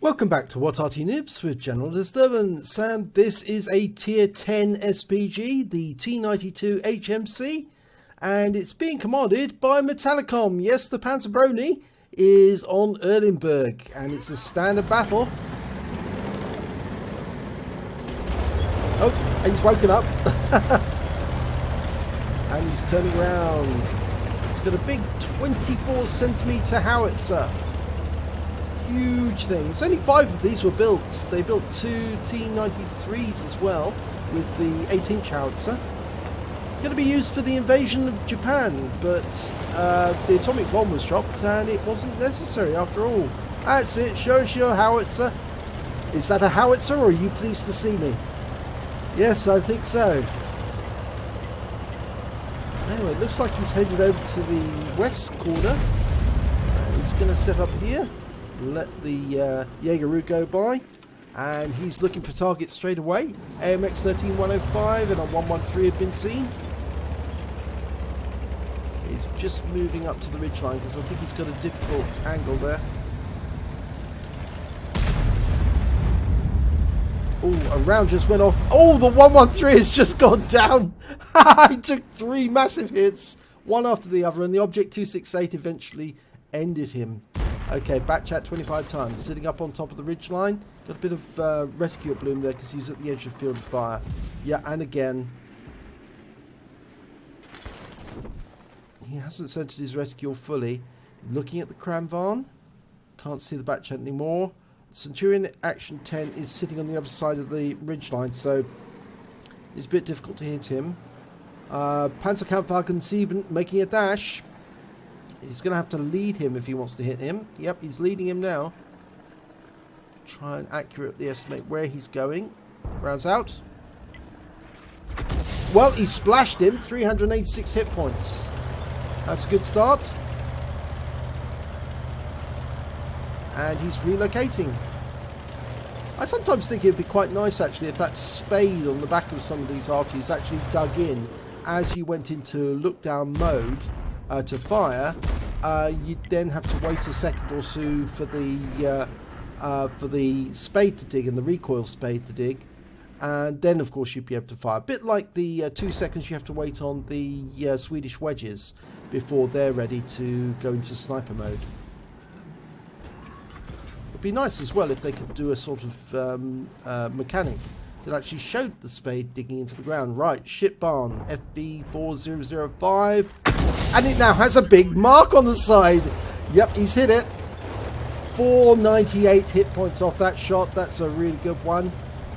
Welcome back to What Arty Noobs with General Disturbance, and this is a tier 10 SPG, the T92 HMC, and it's being commanded by Metallicom. Yes, the PanzerBrony is on Erlenberg, and it's a standard battle. Oh, he's woken up. And he's turning around. He's got a big 24cm howitzer. Huge thing. There's only 5 of these were built. They built 2 T93s as well with the 8-inch howitzer. Going to be used for the invasion of Japan, but the atomic bomb was dropped and it wasn't necessary after all. That's it. Show us your howitzer. Is that a howitzer, or are you pleased to see me? Yes, I think so. Anyway, it looks like he's headed over to the west corner. He's going to set up here. Let the Jaeger go by, and he's looking for targets straight away. AMX 13105 and a 113 have been seen. He's just moving up to the ridgeline because I think he's got a difficult angle there. Oh, a round just went off. Oh, the 113 has just gone down. He took 3 massive hits, one after the other, and the Object 268 eventually ended him. Okay, back chat 25 times, sitting up on top of the ridgeline. Got a bit of reticule bloom there because he's at the edge of field of fire. Yeah, and again. He hasn't centered his reticule fully. Looking at the Cranvarn. Can't see the back chat anymore. Centurion Action 10 is sitting on the other side of the ridgeline, so it's a bit difficult to hit him. Panzerkampfwagen 7 making a dash. He's going to have to lead him if he wants to hit him. Yep, he's leading him now. Try and accurately estimate where he's going. Rounds out. Well, he splashed him. 386 hit points. That's a good start. And he's relocating. I sometimes think it would be quite nice, actually, if that spade on the back of some of these Artys actually dug in as you went into look-down mode. To fire, you'd then have to wait a second or so for the spade to dig and the recoil spade to dig, and then of course you'd be able to fire. A bit like the 2 seconds you have to wait on the Swedish wedges before they're ready to go into sniper mode. It'd be nice as well if they could do a sort of mechanic that actually showed the spade digging into the ground. Right, ship barn FV4005. And it now has a big mark on the side. Yep, he's hit it. 498 hit points off that shot. That's a really good one.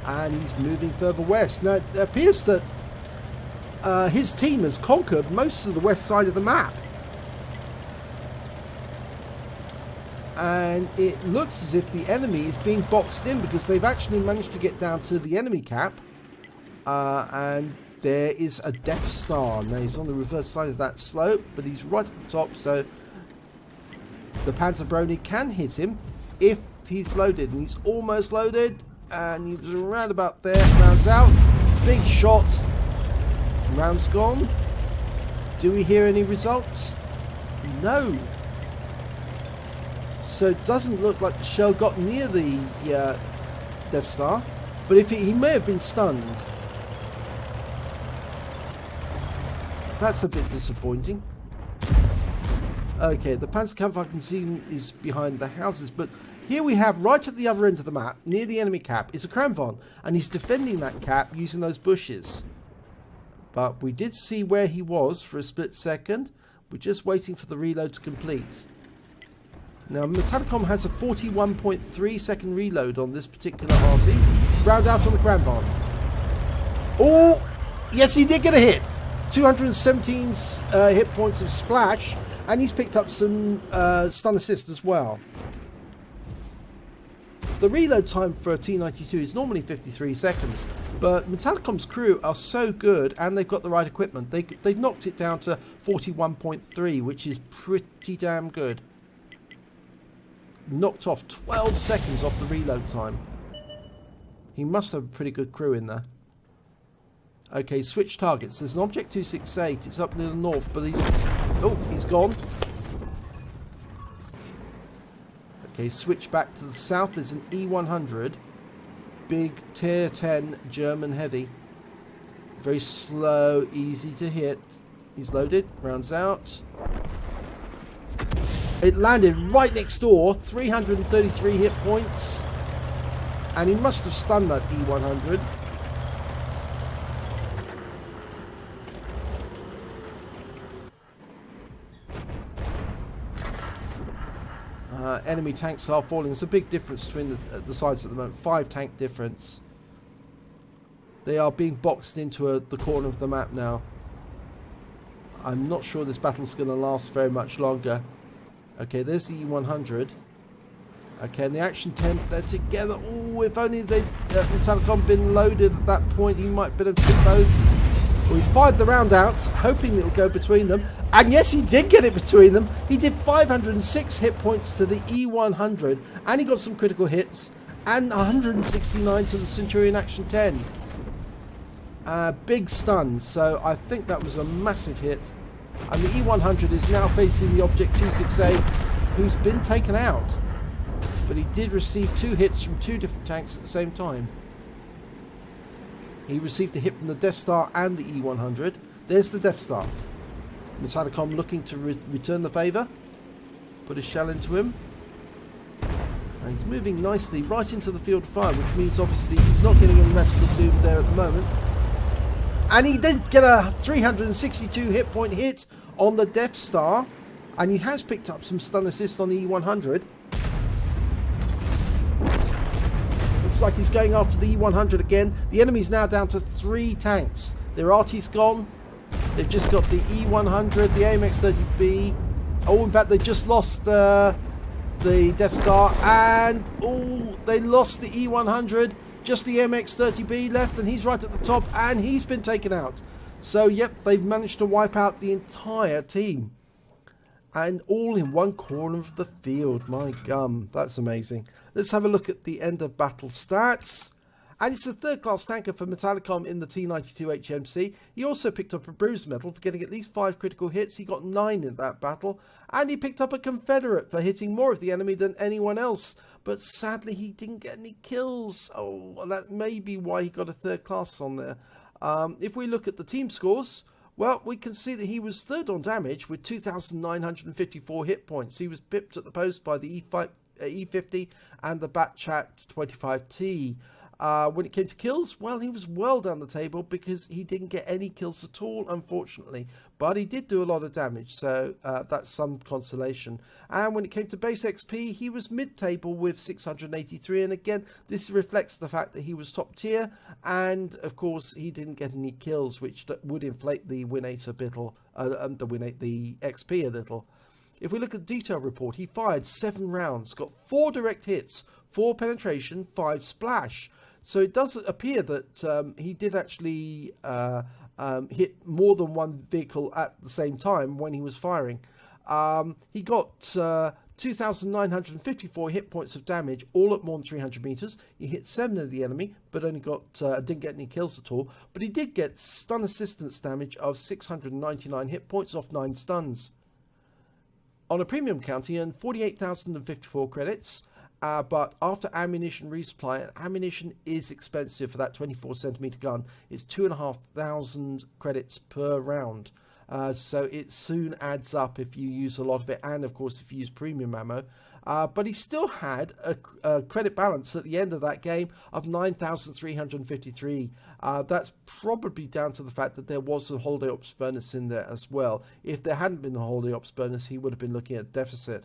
And he's moving further west. Now, it appears that his team has conquered most of the west side of the map. And it looks as if the enemy is being boxed in because they've actually managed to get down to the enemy cap. And there is a Death Star. Now he's on the reverse side of that slope, but he's right at the top, so the PanzerBrony can hit him if he's loaded. And he's almost loaded, and he's around about there. Rounds out. Big shot. Round's gone. Do we hear any results? No. So it doesn't look like the shell got near the Death Star, but if he may have been stunned. That's a bit disappointing. Okay, the Panzerkampfwagen 7 is behind the houses, but here we have, right at the other end of the map, near the enemy cap, is a Cranvarn, and he's defending that cap using those bushes. But we did see where he was for a split second. We're just waiting for the reload to complete. Now, Metallicom has a 41.3 second reload on this particular Arty. Round out on the Cranvarn. Oh, yes, he did get a hit. 217 hit points of splash, and he's picked up some stun assist as well. The reload time for a T92 is normally 53 seconds, but Metallicom's crew are so good, and they've got the right equipment. They knocked it down to 41.3, which is pretty damn good. Knocked off 12 seconds off the reload time. He must have a pretty good crew in there. Okay, switch targets. There's an Object 268. It's up near the north, but he's... Oh, he's gone. Okay, switch back to the south. There's an E100. Big tier 10 German heavy. Very slow, easy to hit. He's loaded, rounds out. It landed right next door, 333 hit points. And he must have stunned that E100. Enemy tanks are falling. There's a big difference between the sides at the moment. 5 tank difference. They are being boxed into the corner of the map now. I'm not sure this battle's going to last very much longer. Okay, there's the E100. Okay, and the Action 10, they're together. Oh, if only they Metallicom been loaded at that point, he might have hit both. Well, he's fired the round out, hoping it will go between them. And yes, he did get it between them. He did 506 hit points to the E100, and he got some critical hits, and 169 to the Centurion Action 10. Big stun, so I think that was a massive hit. And the E100 is now facing the Object 268, who's been taken out. But he did receive 2 hits from 2 different tanks at the same time. He received a hit from the Death Star and the E100. There's the Death Star. Metallicom looking to return the favour. Put a shell into him. And he's moving nicely right into the field of fire, which means obviously he's not getting any magical doom there at the moment. And he did get a 362 hit point hit on the Death Star. And he has picked up some stun assist on the E100. Looks like he's going after the E100 again. The enemy's now down to 3 tanks. Their Arty's gone. They've just got the E100, the AMX-30B. Oh, in fact, they just lost the Death Star. And, oh, they lost the E100. Just the MX-30B left, and he's right at the top, and he's been taken out. So, yep, they've managed to wipe out the entire team. And all in one corner of the field. My gum, that's amazing. Let's have a look at the end of battle stats. And it's a 3rd class tanker for Metallicom in the T92 HMC. He also picked up a bruise medal for getting at least 5 critical hits. He got 9 in that battle. And he picked up a Confederate for hitting more of the enemy than anyone else. But sadly, he didn't get any kills. Oh, and that may be why he got a 3rd class on there. If we look at the team scores, well, we can see that he was 3rd on damage with 2,954 hit points. He was pipped at the post by the E50 and the Batchat 25T. When it came to kills, well, he was well down the table because he didn't get any kills at all, unfortunately. But he did do a lot of damage, so that's some consolation. And when it came to base XP, he was mid-table with 683. And again, this reflects the fact that he was top tier. And, of course, he didn't get any kills, which would inflate the win-rate a little, the XP a little. If we look at the detail report, he fired 7 rounds, got 4 direct hits, 4 penetration, 5 splash. So it does appear that he did actually hit more than one vehicle at the same time when he was firing. He got 2,954 hit points of damage, all at more than 300 meters. He hit 7 of the enemy, but only didn't get any kills at all. But he did get stun assistance damage of 699 hit points off 9 stuns. On a premium count, he earned 48,054 credits. But after ammunition resupply, ammunition is expensive for that 24cm gun. It's 2,500 credits per round. So it soon adds up if you use a lot of it, and of course if you use premium ammo. But he still had a credit balance at the end of that game of 9,353. That's probably down to the fact that there was a holiday ops bonus in there as well. If there hadn't been a holiday ops bonus, he would have been looking at a deficit.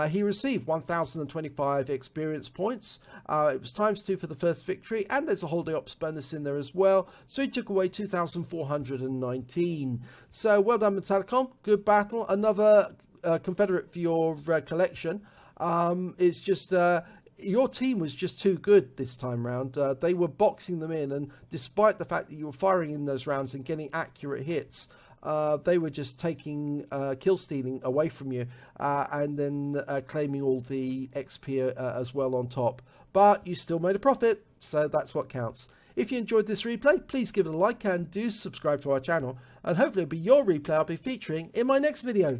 He received 1,025 experience points. It was ×2 for the first victory, and there's a holiday ops bonus in there as well. So he took away 2,419. So well done, Metallicom. Good battle. Another Confederate for your collection. It's just your team was just too good this time round. They were boxing them in, and despite the fact that you were firing in those rounds and getting accurate hits, they were just taking kill stealing away from you and then claiming all the XP as well on top. But you still made a profit, so that's what counts. If you enjoyed this replay, please give it a like and do subscribe to our channel, and hopefully it'll be your replay I'll be featuring in my next video.